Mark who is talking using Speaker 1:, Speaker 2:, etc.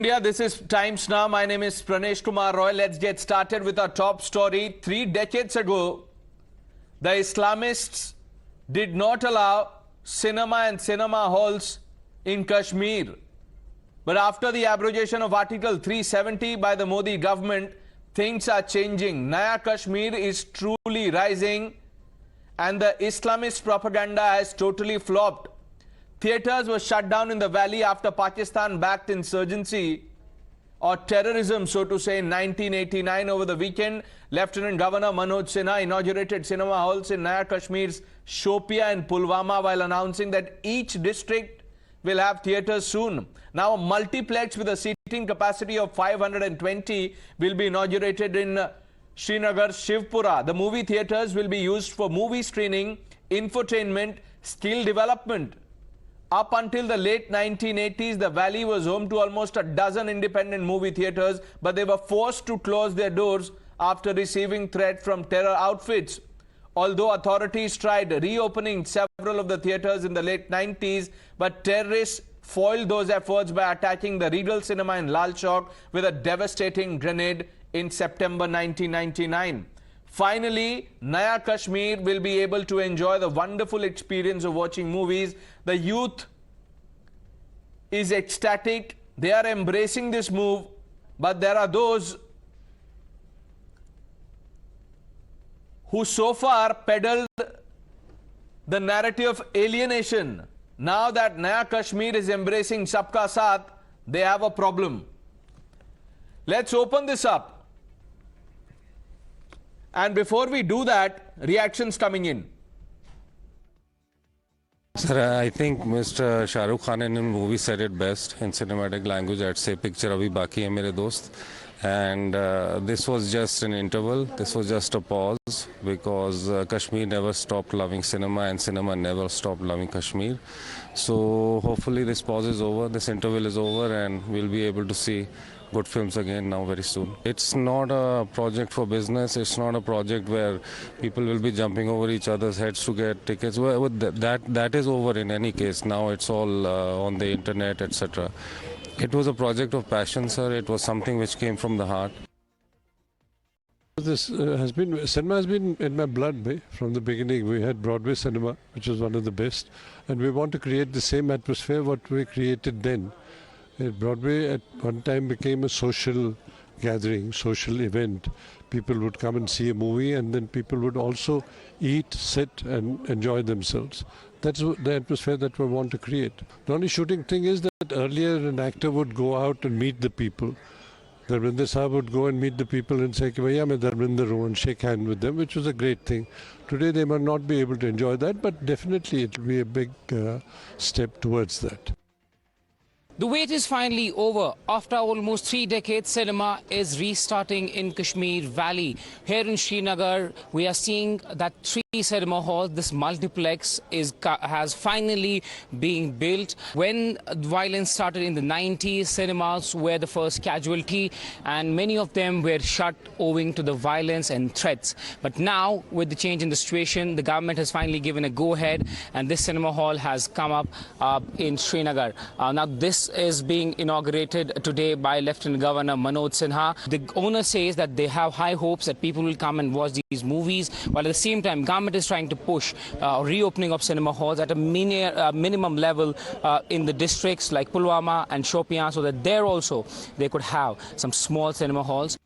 Speaker 1: India, this is Times Now. My name is Pranesh Kumar Roy. Let's get started with our top story. 3 decades ago, the Islamists did not allow cinema and cinema halls in Kashmir. But after the abrogation of Article 370 by the Modi government, things are changing. Naya Kashmir is truly rising and the Islamist propaganda has totally flopped. Theatres were shut down in the valley after Pakistan-backed insurgency or terrorism, so to say, in 1989. Over the weekend, Lieutenant Governor Manoj Sinha inaugurated cinema halls in Naya Kashmir's Shopia and Pulwama while announcing that each district will have theatres soon. Now, a multiplex with a seating capacity of 520 will be inaugurated in Srinagar's Shivpura. The movie theatres will be used for movie screening, infotainment, skill development. Up until the late 1980s, the valley was home to almost a dozen independent movie theatres, but they were forced to close their doors after receiving threat from terror outfits. Although authorities tried reopening several of the theatres in the late 90s, but terrorists foiled those efforts by attacking the Regal Cinema in Lal Chowk with a devastating grenade in September 1999. Finally, Naya Kashmir will be able to enjoy the wonderful experience of watching movies. The youth is ecstatic. They are embracing this move. But there are those who so far peddled the narrative of alienation. Now that Naya Kashmir is embracing Sabka Saath, they have a problem. Let's open this up. And before we do that, reactions coming in.
Speaker 2: Sir, I think Mr. Shah Rukh Khan in the movie said it best in cinematic language. I'd say picture abhi baki hai mere dost. And this was just an interval. This was just a pause because Kashmir never stopped loving cinema and cinema never stopped loving Kashmir. So hopefully this pause is over, this interval is over, and we'll be able to see good films again now very soon. It's not a project for business. It's not a project where people will be jumping over each other's heads to get tickets. Well, that is over in any case. Now it's all on the internet, etc. It was a project of passion, sir. It was something which came from the heart.
Speaker 3: This cinema has been in my blood from the beginning. We had Broadway cinema, which was one of the best, and we want to create the same atmosphere what we created then. Broadway at one time became a social gathering, social event. People would come and see a movie, and then people would also eat, sit and enjoy themselves. That's the atmosphere that we want to create. The only shooting thing is that earlier an actor would go out and meet the people. Dharminder Sahab would go and meet the people and say, "Bhaiya, main Dharminder hu," and shake hands with them, which was a great thing. Today they might not be able to enjoy that, but definitely it will be a big step towards that.
Speaker 4: The wait is finally over. After almost 3 decades, cinema is restarting in Kashmir Valley. Here in Srinagar, we are seeing that 3 cinema halls, this multiplex has finally been built. When violence started in the 90s, cinemas were the first casualty, and many of them were shut owing to the violence and threats. But now, with the change in the situation, the government has finally given a go-ahead, and this cinema hall has come up in Srinagar. Now, this is being inaugurated today by Lieutenant Governor Manoj Sinha. The owner says that they have high hopes that people will come and watch these movies, while at the same time government is trying to push reopening of cinema halls at a minimum level in the districts like Pulwama and Shopian, so that there also they could have some small cinema halls.